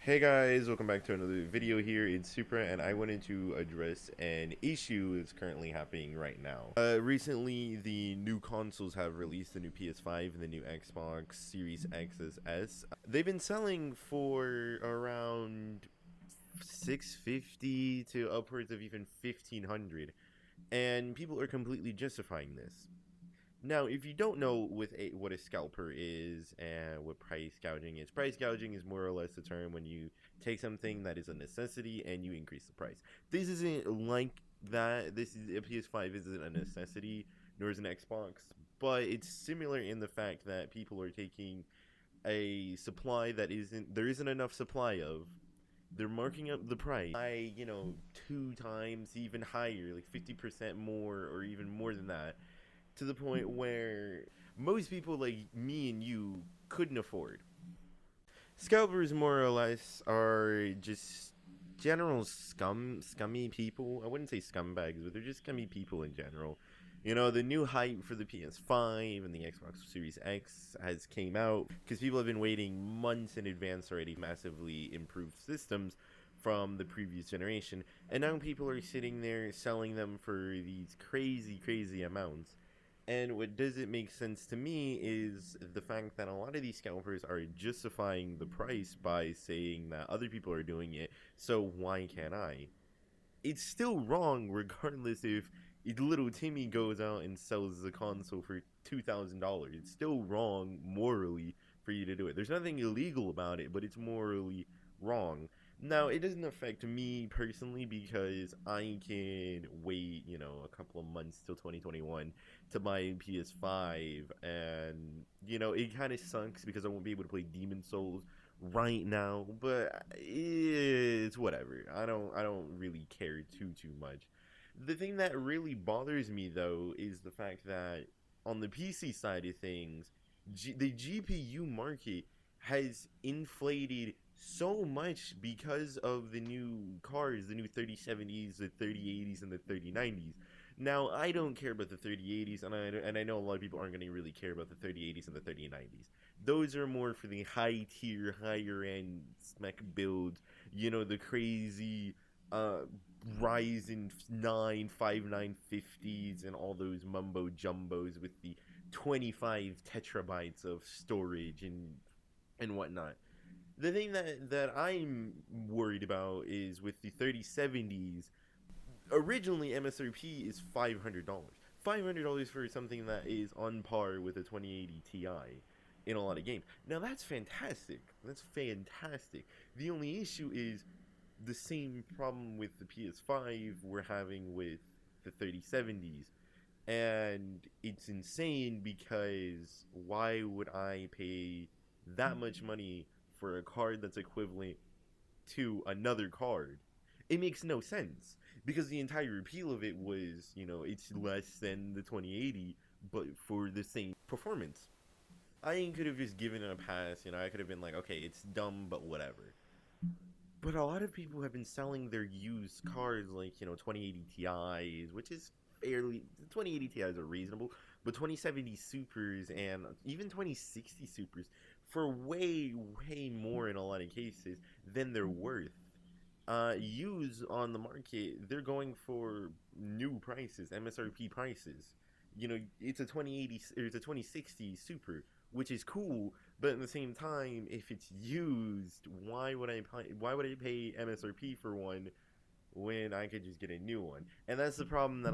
Hey guys, welcome back to another video here. It's Supra, and I wanted to address an issue that's currently happening right now. Recently, the new consoles have released the new PS5 and the new Xbox Series XS. They've been selling for around 650 to upwards of even 1500, and people are completely justifying this. Now, if you don't know what a scalper is and what price gouging is more or less the term when you take something that is a necessity and you increase the price. This isn't like that. This is a PS5 isn't a necessity, nor is an Xbox, but it's similar in the fact that people are taking a supply that there isn't enough supply of. They're marking up the price by, 2 times, even higher, like 50% more, or even more than that, to the point where most people like me and you couldn't afford. Scalpers, more or less, are just general scummy people. I wouldn't say scumbags, but they're just scummy people in general. You know, the new hype for the PS5 and the Xbox Series X has came out because people have been waiting months in advance already. Massively improved systems from the previous generation, and now people are sitting there selling them for these crazy amounts. And what doesn't make sense to me is the fact that a lot of these scalpers are justifying the price by saying that other people are doing it, so why can't I? It's still wrong regardless if little Timmy goes out and sells the console for $2,000. It's still wrong morally for you to do it. There's nothing illegal about it, but it's morally wrong. Now, it doesn't affect me personally because I can wait, a couple of months till 2021 to buy PS5, and it kind of sucks because I won't be able to play Demon Souls right now, but it's whatever. I don't really care too much. The thing that really bothers me though is the fact that on the PC side of things, the GPU market has inflated so much because of the new cars, the new 3070s, the 3080s, and the 3090s. Now, I don't care about the 3080s, and I know a lot of people aren't going to really care about the 3080s and the 3090s. Those are more for the high tier, higher end spec builds. The crazy Ryzen 9 5950s and all those mumbo jumbos with the 25 terabytes of storage and whatnot. The thing that I'm worried about is with the 3070s. Originally, MSRP is $500. $500 for something that is on par with a 2080 Ti in a lot of games. Now that's fantastic. That's fantastic. The only issue is the same problem with the PS5 we're having with the 3070s. And it's insane because why would I pay that much money for a card that's equivalent to another card? It makes no sense because the entire appeal of it was, it's less than the 2080, but for the same performance. I could have just given it a pass, I could have been like, okay, it's dumb, but whatever. But a lot of people have been selling their used cards like, 2080 Ti's, which is fairly, 2080 Ti's are reasonable, but 2070 Supers and even 2060 Supers for way more in a lot of cases than they're worth. Used on the market, they're going for new prices, MSRP prices. It's a 2080 or it's a 2060 Super, which is cool, but at the same time, if it's used, why would I pay MSRP for one when I could just get a new one? And that's the problem that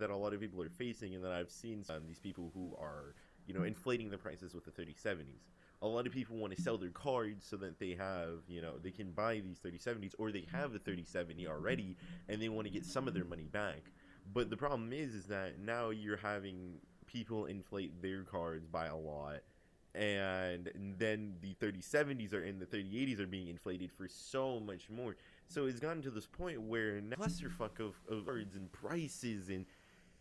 that a lot of people are facing, and that I've seen these people who are inflating the prices with the 3070s. A lot of people want to sell their cards so that they have, they can buy these 3070s, or they have the 3070 already and they want to get some of their money back. But the problem is that now you're having people inflate their cards by a lot, and then the 3070s are and the 3080s are being inflated for so much more. So it's gotten to this point where now clusterfuck of cards and prices, and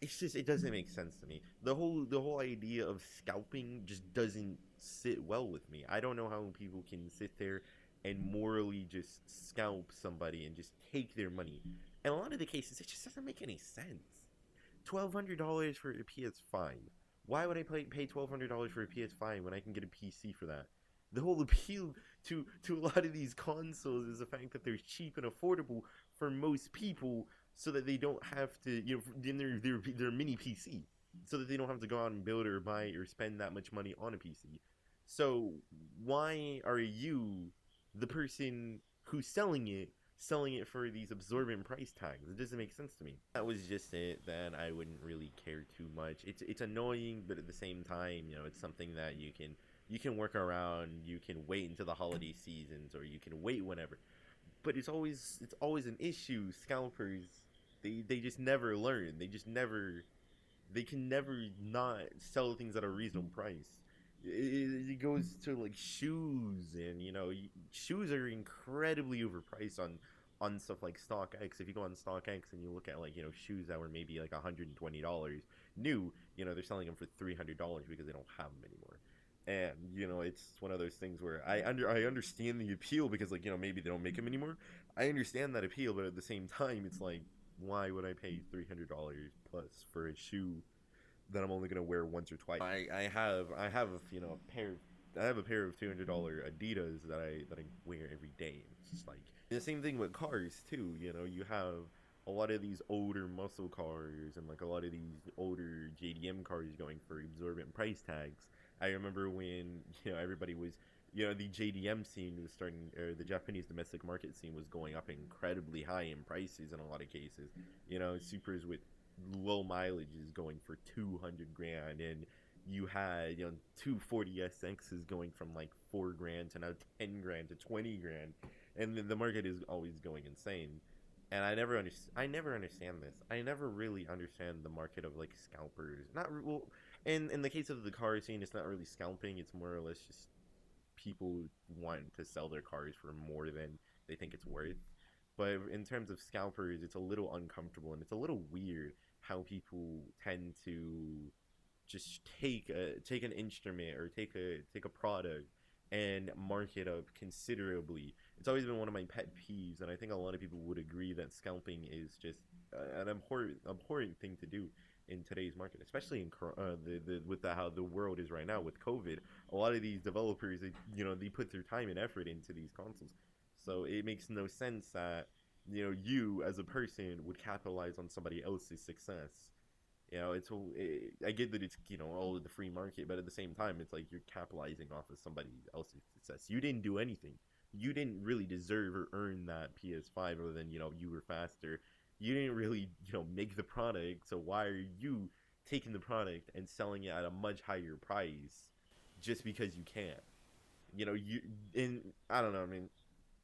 it doesn't make sense to me. The whole idea of scalping just doesn't sit well with me. I don't know how people can sit there and morally just scalp somebody and just take their money. In a lot of the cases, it just doesn't make any sense. $1,200 for a PS5. Why would I pay $1,200 for a PS5 when I can get a PC for that? The whole appeal to a lot of these consoles is the fact that they're cheap and affordable for most people, so that they don't have to, in their mini PC, so that they don't have to go out and build or buy or spend that much money on a PC. So why are you, the person who's selling it for these absorbent price tags? It doesn't make sense to me. That was just it. Then I wouldn't really care too much. It's annoying, but at the same time, it's something that you can work around. You can wait until the holiday seasons, or you can wait whenever. But it's always an issue. Scalpers, they just never learn. They can never not sell things at a reasonable price. It goes to like shoes, and shoes are incredibly overpriced on stuff like StockX. If you go on StockX and you look at, like, shoes that were maybe like $120 new, they're selling them for $300 because they don't have them anymore. And it's one of those things where I understand the appeal, because, like, maybe they don't make them anymore. I understand that appeal, but at the same time, it's like, why would I pay $300 plus for a shoe that I'm only gonna wear once or twice? I have a pair of $200 Adidas that I wear every day. It's just like the same thing with cars too. You have a lot of these older muscle cars, and like a lot of these older JDM cars going for exorbitant price tags. I remember when everybody was, the JDM scene was starting, or the Japanese domestic market scene was going up incredibly high in prices in a lot of cases. Supers with low mileage is going for 200 grand, and you had, 240SXs going from like 4 grand to now 10 grand to 20 grand, and the market is always going insane. And I never understand this. I never really understand the market of like scalpers. Not well, in the case of the car scene, it's not really scalping. It's more or less just people want to sell their cars for more than they think it's worth. But in terms of scalpers, it's a little uncomfortable, and it's a little weird how people tend to just take an instrument, or take a product and mark it up considerably. It's always been one of my pet peeves, and I think a lot of people would agree that scalping is just an abhorrent thing to do in today's market, especially in with how the world is right now with COVID. A lot of these developers, they put their time and effort into these consoles, so it makes no sense that you as a person would capitalize on somebody else's success. I get that it's all of the free market, but at the same time, it's like you're capitalizing off of somebody else's success. You didn't do anything. You didn't really deserve or earn that PS5, other than you were faster. You didn't really make the product, so why are you taking the product and selling it at a much higher price just because you can? You and I don't know. I mean,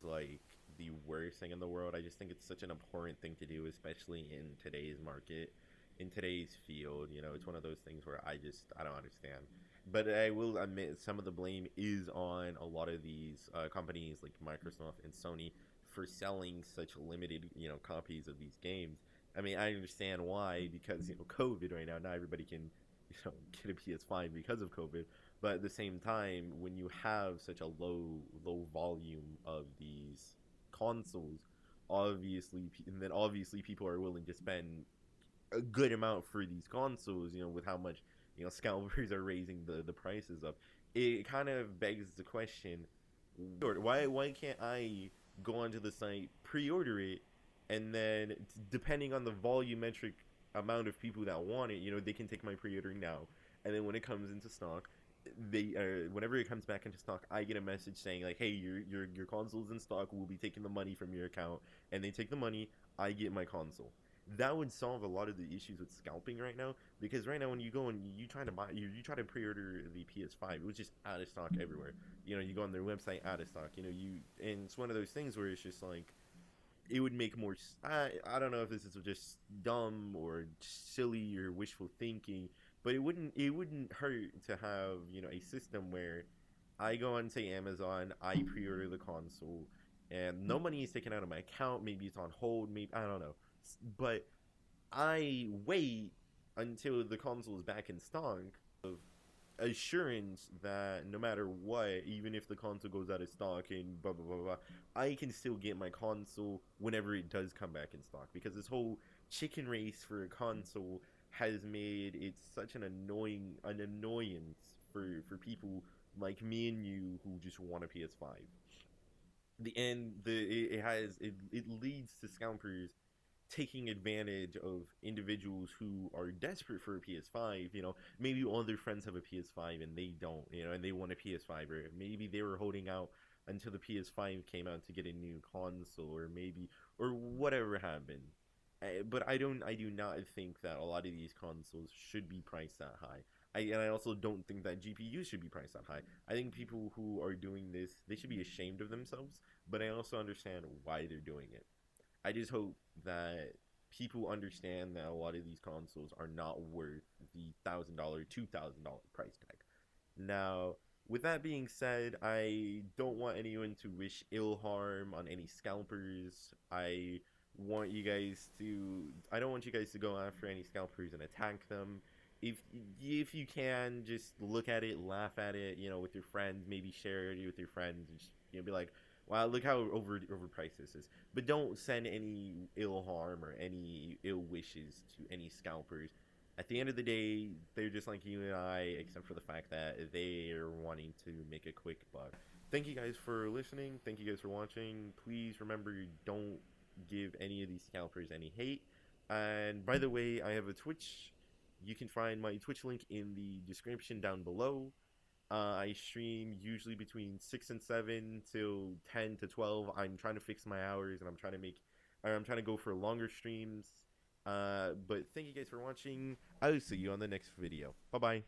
like, the worst thing in the world. I just think it's such an abhorrent thing to do, especially in today's market, in today's field. It's one of those things where I don't understand. But I will admit, some of the blame is on a lot of these companies like Microsoft and Sony for selling such limited copies of these games. I mean, I understand why, because COVID right now. Not everybody can get a PS5 because of COVID. But at the same time, when you have such a low volume of these consoles, obviously people are willing to spend a good amount for these consoles, with how much scalpers are raising the prices up. It kind of begs the question, why can't I go onto the site, pre-order it, and then depending on the volumetric amount of people that want it, they can take my pre-order now, and then when it comes into stock, they whenever it comes back into stock, I get a message saying like, hey, your console's in stock, we'll be taking the money from your account, and they take the money, I get my console. That would solve a lot of the issues with scalping right now, because right now when you go and you try to buy, you try to pre-order the PS5, it was just out of stock everywhere. You go on their website, out of stock. And it's one of those things where it's just like, it would make more. I don't know if this is just dumb or silly or wishful thinking, but it wouldn't hurt to have a system where I go on, say, Amazon, I pre-order the console, and no money is taken out of my account. Maybe it's on hold. Maybe I don't know, but I wait until the console is back in stock, of assurance that no matter what, even if the console goes out of stock and blah blah blah blah, I can still get my console whenever it does come back in stock. Because this whole chicken race for a console has made it such an annoyance for people like me and you who just want a PS5. it leads to scalpers taking advantage of individuals who are desperate for a PS5. Maybe all their friends have a PS5 and they don't, and they want a PS5, or maybe they were holding out until the PS5 came out to get a new console, or whatever happened. But I do not think that a lot of these consoles should be priced that high. And I also don't think that GPUs should be priced that high. I think people who are doing this, they should be ashamed of themselves, but I also understand why they're doing it. I just hope that people understand that a lot of these consoles are not worth the $1,000, $2,000 price tag. Now, with that being said, I don't want anyone to wish ill harm on any scalpers. I don't want you guys to go after any scalpers and attack them. If you can, just look at it, laugh at it, with your friends, maybe share it with your friends, and just, be like, wow, look how overpriced this is. But don't send any ill harm or any ill wishes to any scalpers. At the end of the day, they're just like you and I, except for the fact that they are wanting to make a quick buck. Thank you guys for listening. Thank you guys for watching. Please remember, don't give any of these scalpers any hate. And by the way, I have a Twitch. You can find my Twitch link in the description down below. I stream usually between 6 and 7 till 10 to 12. I'm trying to fix my hours, and I'm trying to go for longer streams. But thank you guys for watching. I'll see you on the next video. Bye bye.